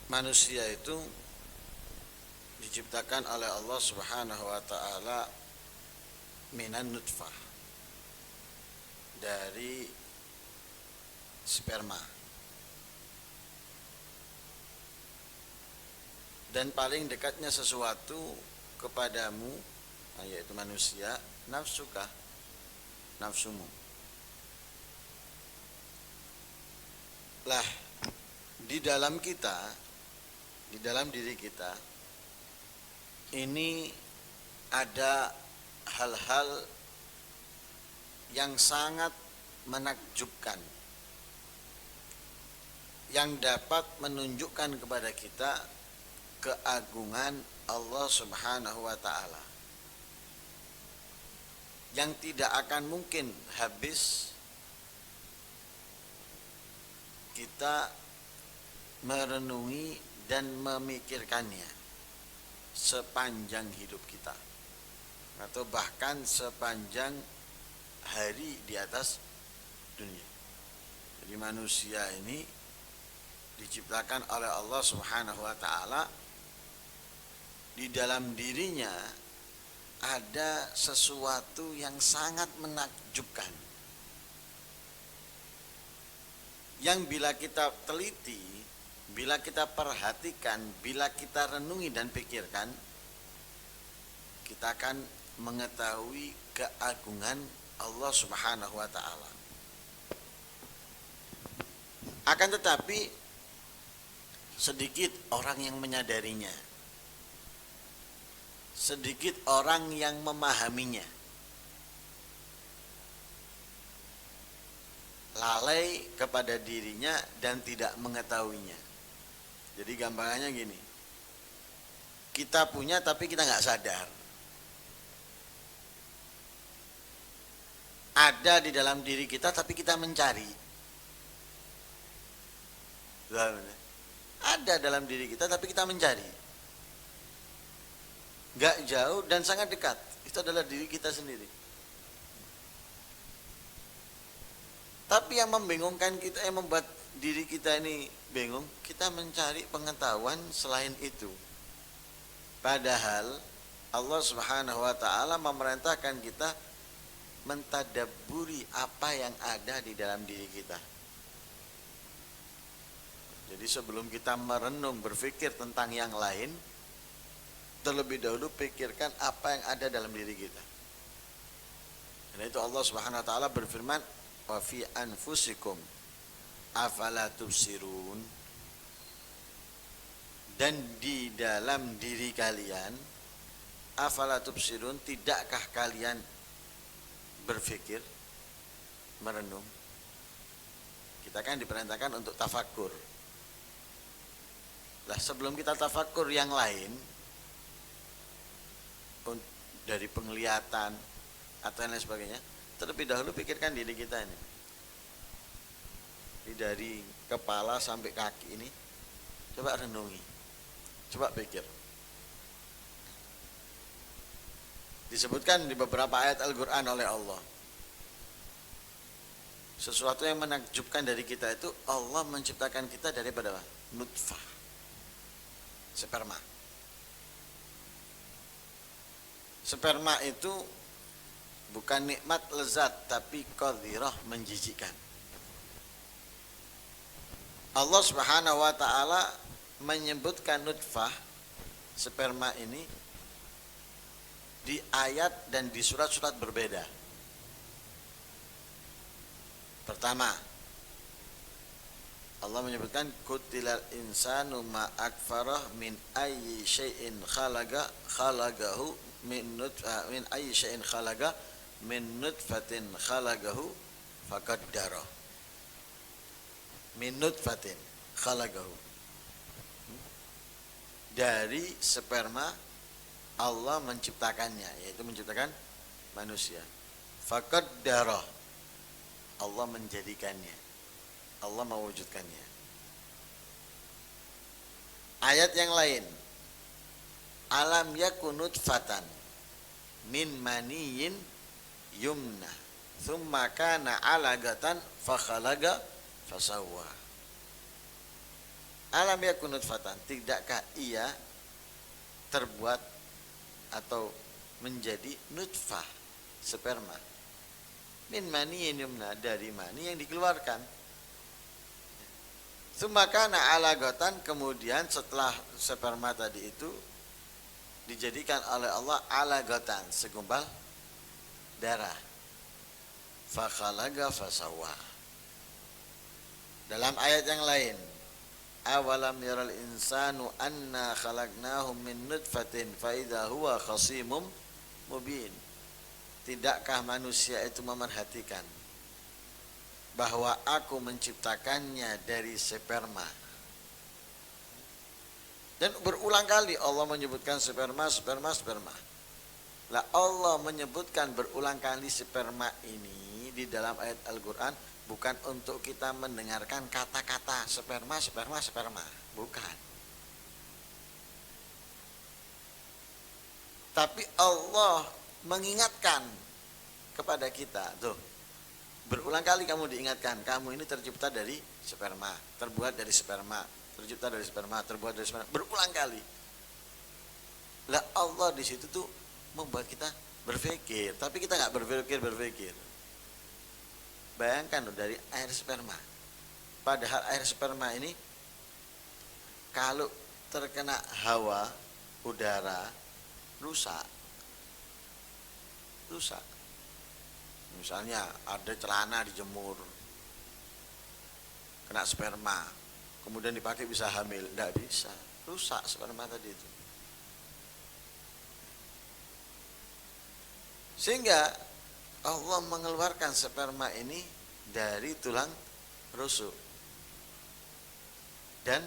manusia itu diciptakan oleh Allah Subhanahu wa taala minan nutfah, dari sperma. Dan paling dekatnya sesuatu kepadamu, yaitu manusia, nafsuka, nafsumu. Lah, di dalam kita, di dalam diri kita ini ada hal-hal yang sangat menakjubkan, yang dapat menunjukkan kepada kita keagungan Allah Subhanahu wa taala, yang tidak akan mungkin habis kita merenungi dan memikirkannya sepanjang hidup kita, atau bahkan sepanjang hari di atas dunia. Jadi manusia ini diciptakan oleh Allah Subhanahu wa taala, di dalam dirinya ada sesuatu yang sangat menakjubkan, yang bila kita teliti, bila kita perhatikan, bila kita renungi dan pikirkan, kita akan mengetahui keagungan Allah Subhanahu wa taala. Akan tetapi sedikit orang yang menyadarinya, sedikit orang yang memahaminya. Lalai kepada dirinya dan tidak mengetahuinya. Jadi gampangannya gini, kita punya tapi kita nggak sadar. Ada di dalam diri kita tapi kita mencari. Ada dalam diri kita tapi kita mencari. Gak jauh dan sangat dekat. Itu adalah diri kita sendiri. Tapi yang membingungkan kita, yang membuat diri kita ini bingung, kita mencari pengetahuan selain itu. Padahal Allah Subhanahu wa taala memerintahkan kita mentadabburi apa yang ada di dalam diri kita. Jadi sebelum kita merenung, berpikir tentang yang lain, terlebih dahulu pikirkan apa yang ada dalam diri kita. Dan itu Allah Subhanahu wa taala berfirman, "Wa fi anfusikum afala tubsirun." Dan di dalam diri kalian, afala tubsirun, tidakkah kalian berpikir, merenung? Kita kan diperintahkan untuk tafakur. Lah sebelum kita tafakur yang lain, dari penglihatan atau lain sebagainya, terlebih dahulu pikirkan diri kita ini. Dari kepala sampai kaki ini, coba renungi, coba pikir. Disebutkan di beberapa ayat Al-Quran oleh Allah, sesuatu yang menakjubkan dari kita itu, Allah menciptakan kita daripada nutfah, sperma. Sperma itu bukan nikmat lezat, tapi qadhirah, menjijikkan. Allah Subhanahu wa taala menyebutkan nutfah, sperma ini, di ayat dan di surat-surat berbeda. Pertama, Allah menyebutkan kutilal insanu ma akfarah min ayyi syai'in khalaqahu min ayyi syai'in khalaqa min nutfatin khalaqahu faqaddara. Min nutfatin khalaqahu, dari sperma Allah menciptakannya, yaitu menciptakan manusia. Faqaddara, Allah menjadikannya, Allah mewujudkannya. Ayat yang lain, alam yakun nutfatan min maniyin yumna thumma kana alaqatan fakhalaqa fasawwa. Alam yakun nutfatan, tidakkah ia terbuat atau menjadi nutfah, sperma, min maniyin yumna, dari mani yang dikeluarkan. Sumakana alagotan, kemudian setelah sperma tadi itu dijadikan oleh Allah alagotan, segumpal darah. Fakhalaga fasawa. Dalam ayat yang lain, awalam yaral insanu anna khalaqnahum min nutfatin fa idza huwa khasimum mubin. Tidakkah manusia itu memerhatikan bahwa aku menciptakannya dari sperma? Dan berulang kali Allah menyebutkan sperma. Lah Allah menyebutkan berulang kali sperma ini di dalam ayat Al-Quran bukan untuk kita mendengarkan kata-kata sperma, bukan. Tapi Allah mengingatkan kepada kita, tuh, berulang kali kamu diingatkan, kamu ini tercipta dari sperma, terbuat dari sperma, tercipta dari sperma, terbuat dari sperma, berulang kali. Lah Allah di situ tuh membuat kita berpikir, tapi kita nggak berpikir. Bayangkan loh, dari air sperma. Padahal air sperma ini kalau terkena hawa, udara, rusak. Misalnya ada celana dijemur, kena sperma, kemudian dipakai bisa hamil, tidak bisa, rusak sperma tadi itu. Sehingga Allah mengeluarkan sperma ini dari tulang rusuk dan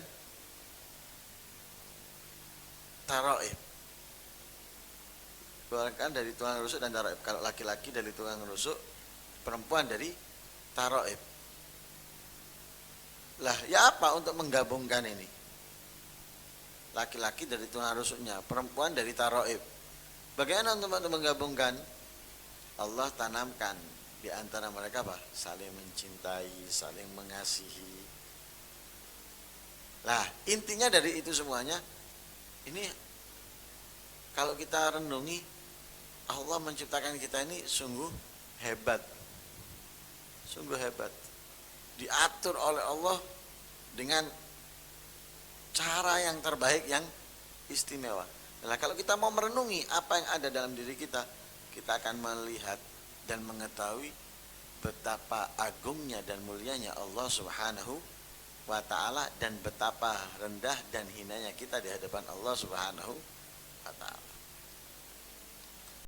taroib. Keluarkan dari tulang rusuk dan taroib. Kalau laki-laki dari tulang rusuk, perempuan dari taroib. Lah, ya apa untuk menggabungkan ini? Laki-laki dari tulang rusuknya, perempuan dari taroib. Bagaimana untuk menggabungkan? Allah tanamkan di antara mereka apa? Saling mencintai, saling mengasihi. Lah, intinya dari itu semuanya, ini kalau kita renungi, Allah menciptakan kita ini sungguh hebat. Diatur oleh Allah dengan cara yang terbaik, yang istimewa. Nah, kalau kita mau merenungi apa yang ada dalam diri kita, kita akan melihat dan mengetahui betapa agungnya dan mulianya Allah Subhanahu wa ta'ala, dan betapa rendah dan hinanya kita di hadapan Allah Subhanahu wa ta'ala.